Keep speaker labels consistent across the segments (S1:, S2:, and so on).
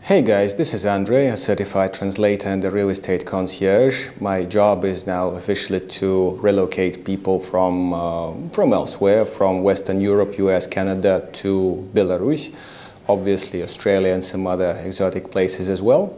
S1: Hey guys, this is Andrei, a certified translator and a real estate concierge. My job is now officially to relocate people from elsewhere, from Western Europe, US, Canada to Belarus, obviously Australia and some other exotic places as well.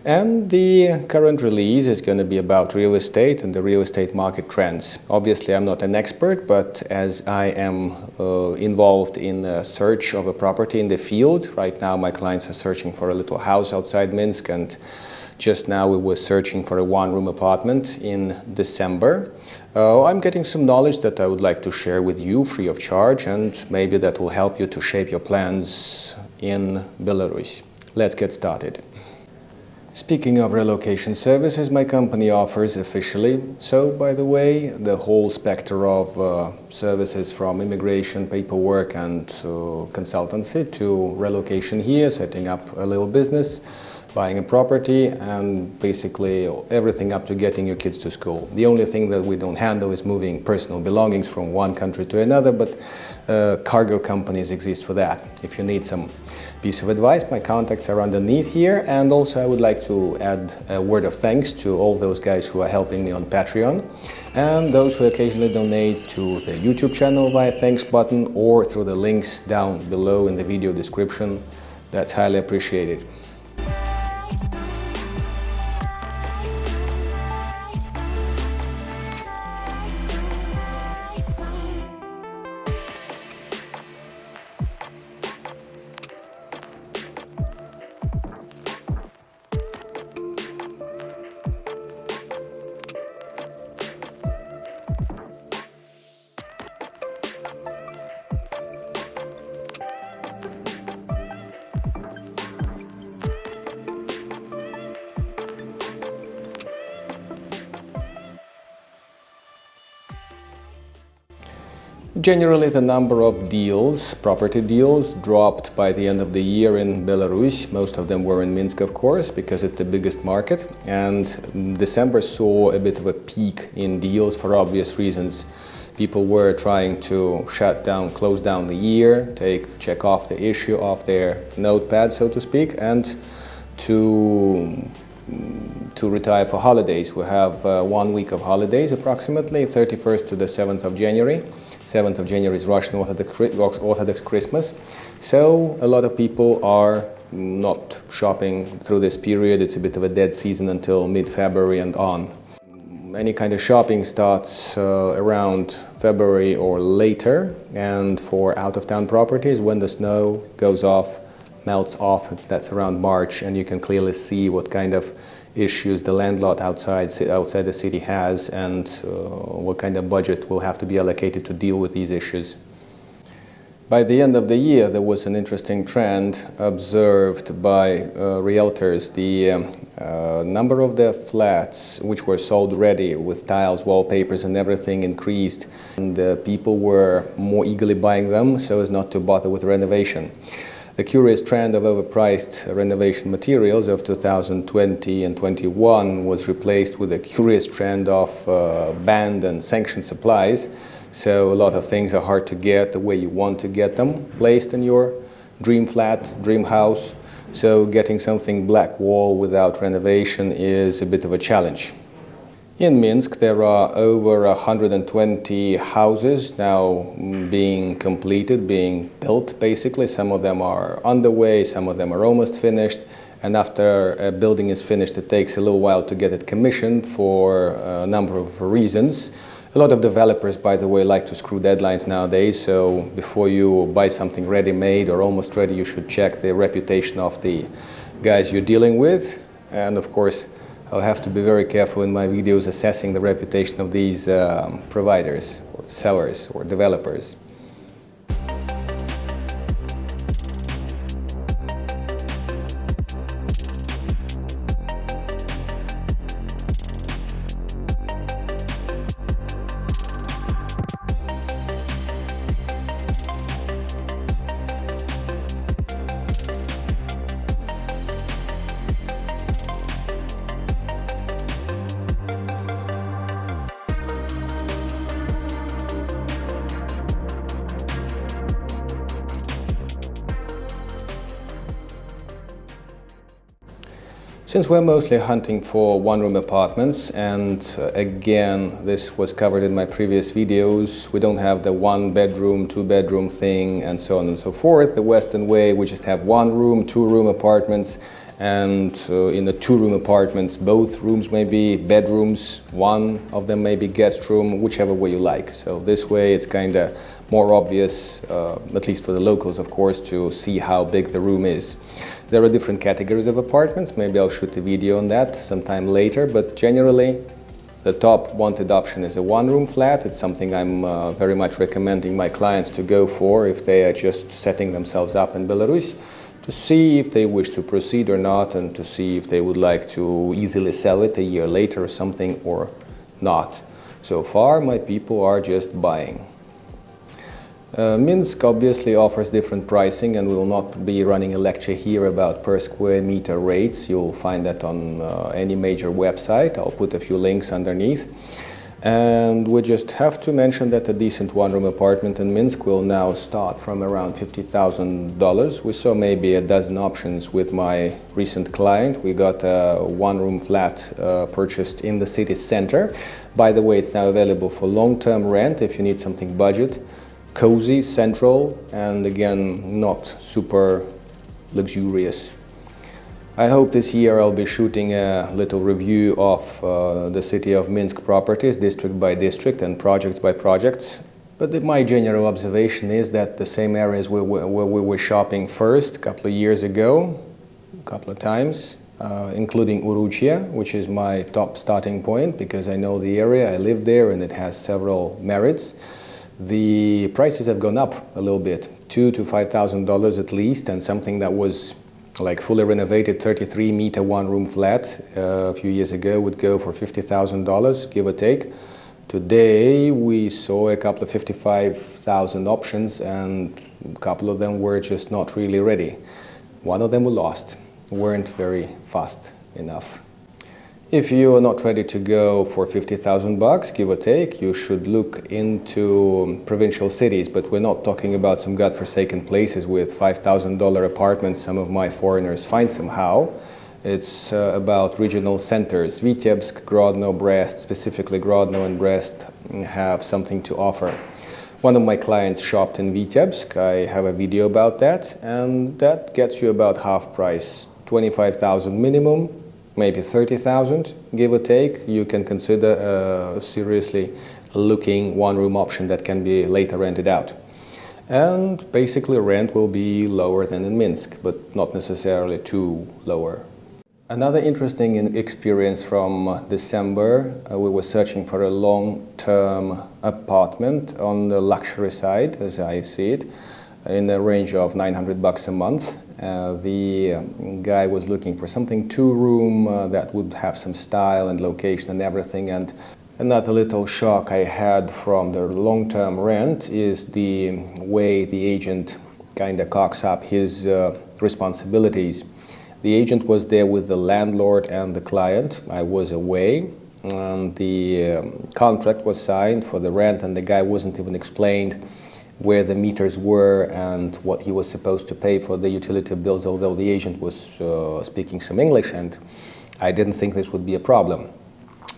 S1: And the current release is going to be about real estate and the real estate market trends. Obviously, I'm not an expert, but as I am involved in the search of a property in the field, right now my clients are searching for a little house outside Minsk, and just now we were searching for a one-room apartment in December. I'm getting some knowledge that I would like to share with you free of charge, and maybe that will help you to shape your plans in Belarus. Let's get started. Speaking of relocation services, my company offers officially, so by the way, the whole spectrum of services from immigration, paperwork and consultancy to relocation here, setting up a little business, buying a property, and basically everything up to getting your kids to school. The only thing that we don't handle is moving personal belongings from one country to another, but cargo companies exist for that. If you need some piece of advice, my contacts are underneath here, and also I would like to add a word of thanks to all those guys who are helping me on Patreon and those who occasionally donate to the YouTube channel via thanks button or through the links down below in the video description. That's highly appreciated. Generally, the number of deals, property deals, dropped by the end of the year in Belarus. Most of them were in Minsk, of course, because it's the biggest market. And December saw a bit of a peak in deals for obvious reasons. People were trying to close down the year, check off the issue off their notepad, so to speak, and to retire for holidays. We have 1 week of holidays approximately, 31st to the 7th of January. 7th of January is Russian Orthodox Christmas. So a lot of people are not shopping through this period. It's a bit of a dead season until mid-February and on. Any kind of shopping starts around February or later, and for out-of-town properties, when the snow goes off, melts off, that's around March, and you can clearly see what kind of issues the landlord outside the city has, and what kind of budget will have to be allocated to deal with these issues. By the end of the year, there was an interesting trend observed by realtors. The number of the flats which were sold ready with tiles, wallpapers and everything increased, and people were more eagerly buying them so as not to bother with renovation. The curious trend of overpriced renovation materials of 2020 and 21 was replaced with a curious trend of banned and sanctioned supplies. So a lot of things are hard to get the way you want to get them placed in your dream flat, dream house. So getting something black wall without renovation is a bit of a challenge. In Minsk, there are over 120 houses now being completed, being built basically. Some of them are underway, some of them are almost finished. And after a building is finished, it takes a little while to get it commissioned for a number of reasons. A lot of developers, by the way, like to screw deadlines nowadays. So before you buy something ready-made or almost ready, you should check the reputation of the guys you're dealing with. And of course, I'll have to be very careful in my videos assessing the reputation of these providers or sellers or developers. Since we're mostly hunting for one-room apartments, and again, this was covered in my previous videos, we don't have the one-bedroom, two-bedroom thing, and so on and so forth. The Western way, we just have one-room, two-room apartments, and in the two-room apartments, both rooms may be bedrooms, one of them may be guest room, whichever way you like. So this way, it's kind of more obvious, at least for the locals, of course, to see how big the room is. There are different categories of apartments. Maybe I'll shoot a video on that sometime later, but generally the top wanted option is a one-room flat. It's something I'm very much recommending my clients to go for if they are just setting themselves up in Belarus, to see if they wish to proceed or not, and to see if they would like to easily sell it a year later or something or not. So far, my people are just buying. Minsk obviously offers different pricing, and we will not be running a lecture here about per square meter rates. You'll find that on any major website. I'll put a few links underneath. And we just have to mention that a decent one-room apartment in Minsk will now start from around $50,000. We saw maybe a dozen options with my recent client. We got a one-room flat purchased in the city center. By the way, it's now available for long-term rent if you need something budget. Cozy, central, and again, not super luxurious. I hope this year I'll be shooting a little review of the city of Minsk properties, district by district and projects by projects. But my general observation is that the same areas where we were shopping first a couple of years ago, a couple of times, including Uruchia, which is my top starting point because I know the area, I live there, and it has several merits. The prices have gone up a little bit, $2,000 to $5,000 at least, and something that was like fully renovated 33-meter one-room flat a few years ago would go for $50,000, give or take. Today we saw a couple of 55,000 options, and a couple of them were just not really ready. One of them we lost, weren't very fast enough. If you are not ready to go for 50,000 bucks, give or take, you should look into provincial cities, but we're not talking about some godforsaken places with $5,000 apartments some of my foreigners find somehow. It's about regional centers. Vitebsk, Grodno, Brest, specifically Grodno and Brest have something to offer. One of my clients shopped in Vitebsk. I have a video about that, and that gets you about half price, 25,000 minimum. Maybe 30,000, give or take. You can consider seriously looking one-room option that can be later rented out. And basically rent will be lower than in Minsk, but not necessarily too lower. Another interesting experience from December, we were searching for a long-term apartment on the luxury side, as I see it, in the range of 900 bucks a month. The guy was looking for something two-room that would have some style and location and everything. And another little shock I had from the long-term rent is the way the agent kind of cocks up his responsibilities. The agent was there with the landlord and the client. I was away, and the contract was signed for the rent, and the guy wasn't even explained where the meters were and what he was supposed to pay for the utility bills, although the agent was speaking some English, and I didn't think this would be a problem.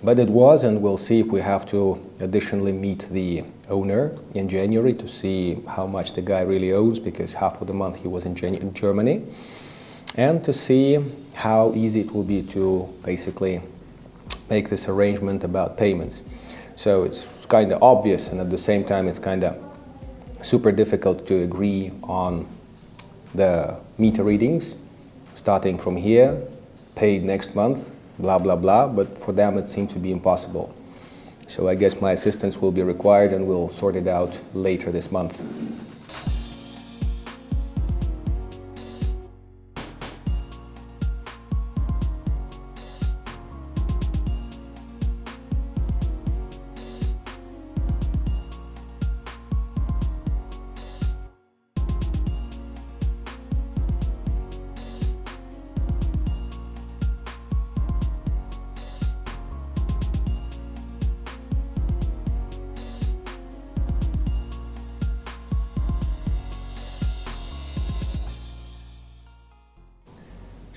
S1: But it was, and we'll see if we have to additionally meet the owner in January to see how much the guy really owes, because half of the month he was in Germany, and to see how easy it will be to basically make this arrangement about payments. So it's kind of obvious, and at the same time it's kind of super difficult to agree on the meter readings, starting from here, paid next month, blah, blah, blah, but for them it seemed to be impossible. So I guess my assistance will be required, and we'll sort it out later this month.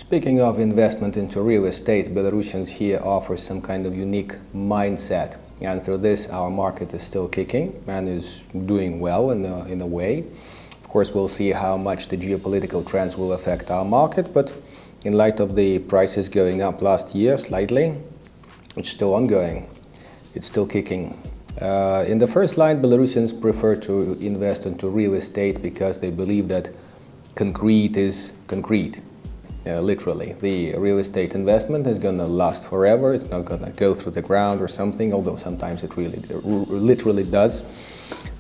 S1: Speaking of investment into real estate, Belarusians here offer some kind of unique mindset. And through this, our market is still kicking and is doing well in a way. Of course, we'll see how much the geopolitical trends will affect our market, but in light of the prices going up last year slightly, it's still ongoing. It's still kicking. In the first line, Belarusians prefer to invest into real estate because they believe that concrete is concrete. Literally, the real estate investment is going to last forever. It's not going to go through the ground or something, although sometimes it really literally does,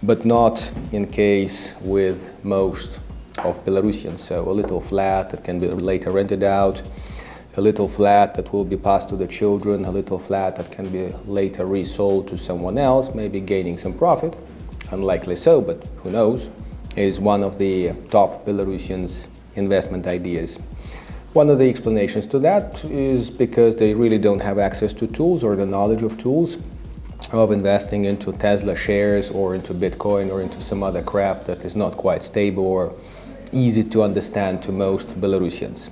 S1: but not in case with most of Belarusians. So a little flat that can be later rented out, a little flat that will be passed to the children, a little flat that can be later resold to someone else, maybe gaining some profit, unlikely so, but who knows, is one of the top Belarusians' investment ideas. One of the explanations to that is because they really don't have access to tools or the knowledge of tools of investing into Tesla shares or into Bitcoin or into some other crap that is not quite stable or easy to understand to most Belarusians.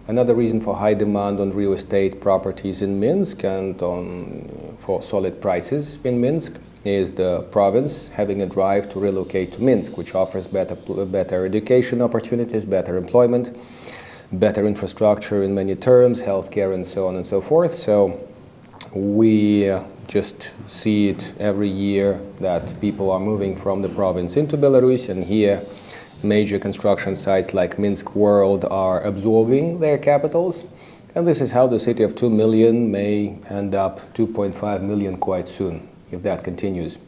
S1: Another reason for high demand on real estate properties in Minsk and for solid prices in Minsk is the province having a drive to relocate to Minsk, which offers better education opportunities, better employment, better infrastructure in many terms, healthcare and so on and so forth. So we just see it every year that people are moving from the province into Belarus, and here major construction sites like Minsk World are absorbing their capitals. And this is how the city of 2 million may end up 2.5 million quite soon, if that continues.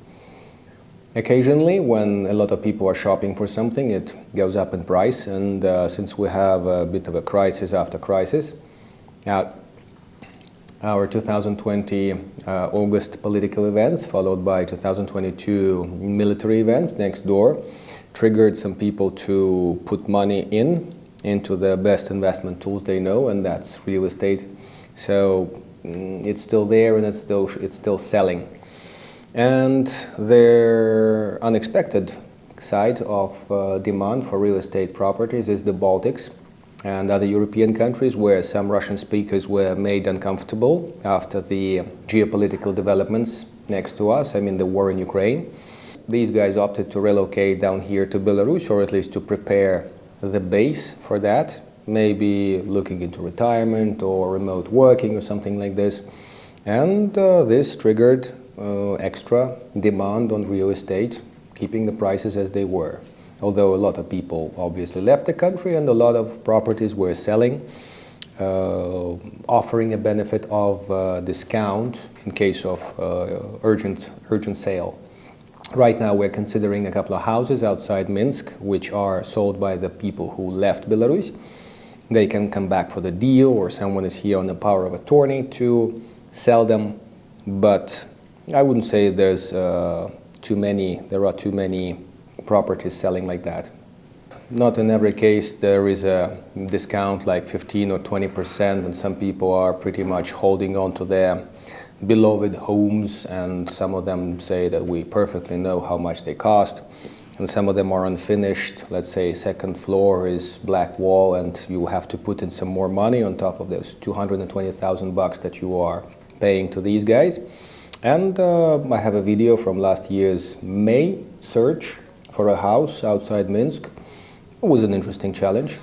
S1: Occasionally, when a lot of people are shopping for something, it goes up in price, and since we have a bit of a crisis after crisis, our 2020 August political events, followed by 2022 military events next door, triggered some people to put money into the best investment tools they know, and that's real estate. So it's still there and it's still selling. And their unexpected side of demand for real estate properties is the Baltics and other European countries, where some Russian speakers were made uncomfortable after the geopolitical developments next to us, I mean the war in Ukraine. These guys opted to relocate down here to Belarus, or at least to prepare the base for that, maybe looking into retirement or remote working or something like this. And this triggered extra demand on real estate, keeping the prices as they were. Although a lot of people obviously left the country and a lot of properties were selling, offering a benefit of discount in case of urgent sale. Right now we're considering a couple of houses outside Minsk, which are sold by the people who left Belarus. They can come back for the deal, or someone is here on the power of attorney to sell them, but I wouldn't say there are too many properties selling like that. Not in every case there is a discount like 15 or 20%, and some people are pretty much holding on to their beloved homes, and some of them say that we perfectly know how much they cost, and some of them are unfinished. Let's say second floor is black wall and you have to put in some more money on top of those 220,000 bucks that you are paying to these guys. And I have a video from last year's May search for a house outside Minsk. It was an interesting challenge.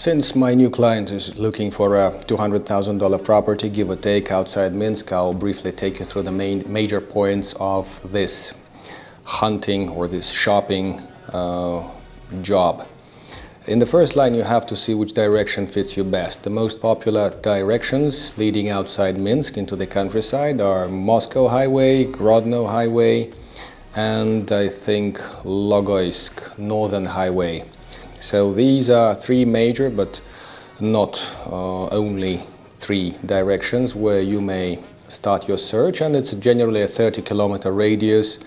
S1: Since my new client is looking for a $200,000 property, give or take, outside Minsk, I'll briefly take you through the major points of this hunting or this shopping job. In the first line, you have to see which direction fits you best. The most popular directions leading outside Minsk into the countryside are Moscow Highway, Grodno Highway, and I think Logoisk Northern Highway. So these are three major, but not only three directions where you may start your search, and it's generally a 30-kilometer radius,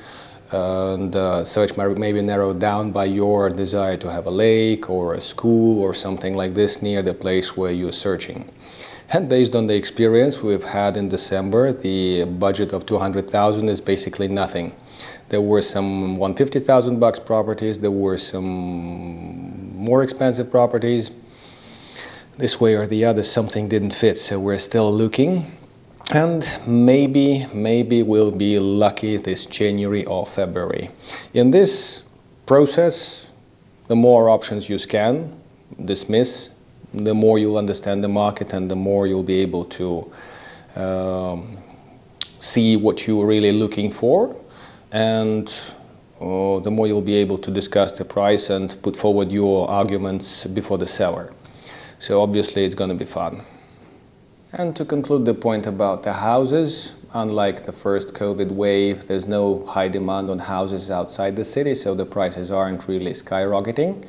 S1: and search may be narrowed down by your desire to have a lake or a school or something like this near the place where you're searching. And based on the experience we've had in December, the budget of 200,000 is basically nothing. There were some $150,000 properties, there were some more expensive properties. This way or the other, something didn't fit, so we're still looking. And maybe we'll be lucky this January or February. In this process, the more options you scan, dismiss, the more you'll understand the market and the more you'll be able to see what you're really looking for, and the more you'll be able to discuss the price and put forward your arguments before the seller. So obviously it's going to be fun. And to conclude the point about the houses, unlike the first COVID wave, there's no high demand on houses outside the city, so the prices aren't really skyrocketing.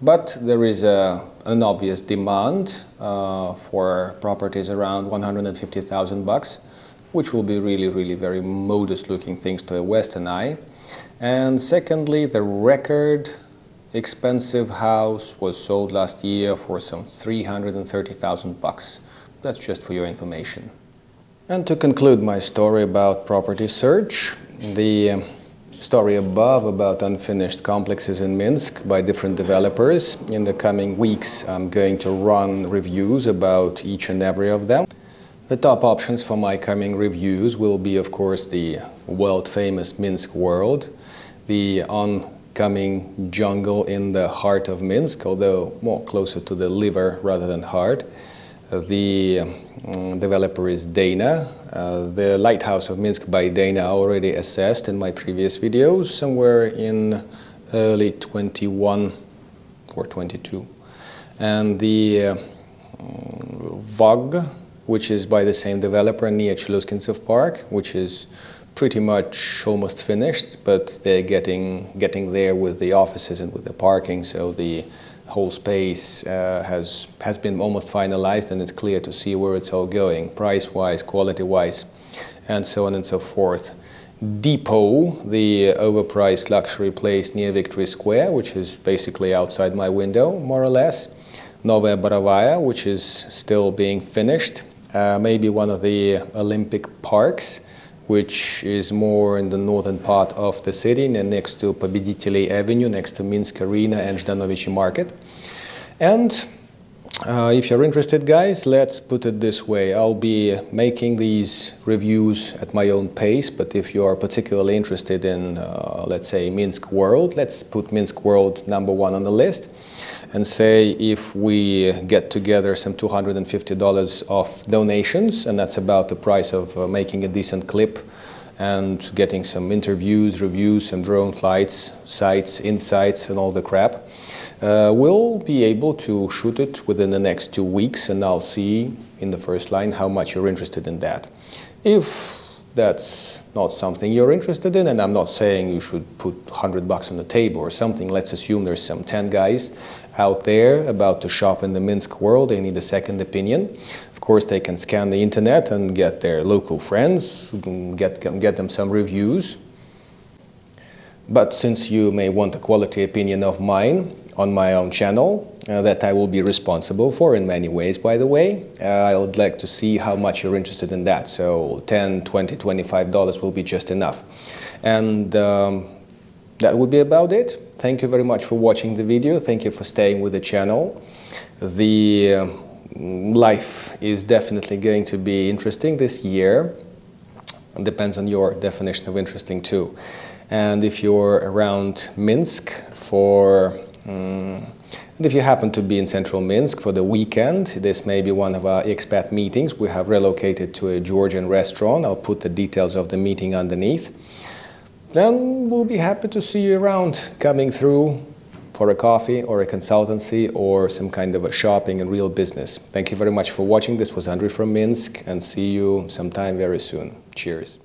S1: But there is an obvious demand for properties around $150,000, which will be really very modest looking things to a Western eye. And secondly, the record expensive house was sold last year for some $330,000. That's just for your information. And to conclude my story about property search, the story above about unfinished complexes in Minsk by different developers. In the coming weeks, I'm going to run reviews about each and every of them. The top options for my coming reviews will be, of course, the world-famous Minsk World, the oncoming jungle in the heart of Minsk, although more closer to the liver rather than heart. The developer is Dana. The Lighthouse of Minsk by Dana already assessed in my previous videos, somewhere in early 21 or 22. And the VOG, which is by the same developer near Chelyuskintsov Park, which is pretty much almost finished, but they're getting there with the offices and with the parking, so the whole space has been almost finalized, and it's clear to see where it's all going, price-wise, quality-wise, and so on and so forth. Depot, the overpriced luxury place near Victory Square, which is basically outside my window, more or less. Novaya Borovaya, which is still being finished. Maybe one of the Olympic parks, which is more in the northern part of the city, next to Pobediteley Avenue, next to Minsk Arena and Zhdanovichi Market. And if you're interested, guys, let's put it this way. I'll be making these reviews at my own pace, but if you are particularly interested in, let's say, Minsk World, let's put Minsk World #1 on the list and say if we get together some $250 of donations, and that's about the price of making a decent clip and getting some interviews, reviews, some drone flights, sites, insights, and all the crap, we'll be able to shoot it within the next 2 weeks, and I'll see in the first line how much you're interested in that. If that's not something you're interested in, and I'm not saying you should put $100 on the table or something, let's assume there's some 10 guys out there about to shop in the Minsk World, they need a second opinion. Of course, they can scan the internet and get their local friends, get them some reviews. But since you may want a quality opinion of mine on my own channel, that I will be responsible for in many ways, by the way, I would like to see how much you're interested in that. So $10, $20, $25 will be just enough. And that would be about it. Thank you very much for watching the video. Thank you for staying with the channel. The life is definitely going to be interesting this year. It depends on your definition of interesting too. And if you're around Minsk for And if you happen to be in central Minsk for the weekend, this may be one of our expat meetings. We have relocated to a Georgian restaurant. I'll put the details of the meeting underneath. Then we'll be happy to see you around, coming through for a coffee or a consultancy or some kind of a shopping and real business. Thank you very much for watching. This was Andrei from Minsk, and see you sometime very soon. Cheers.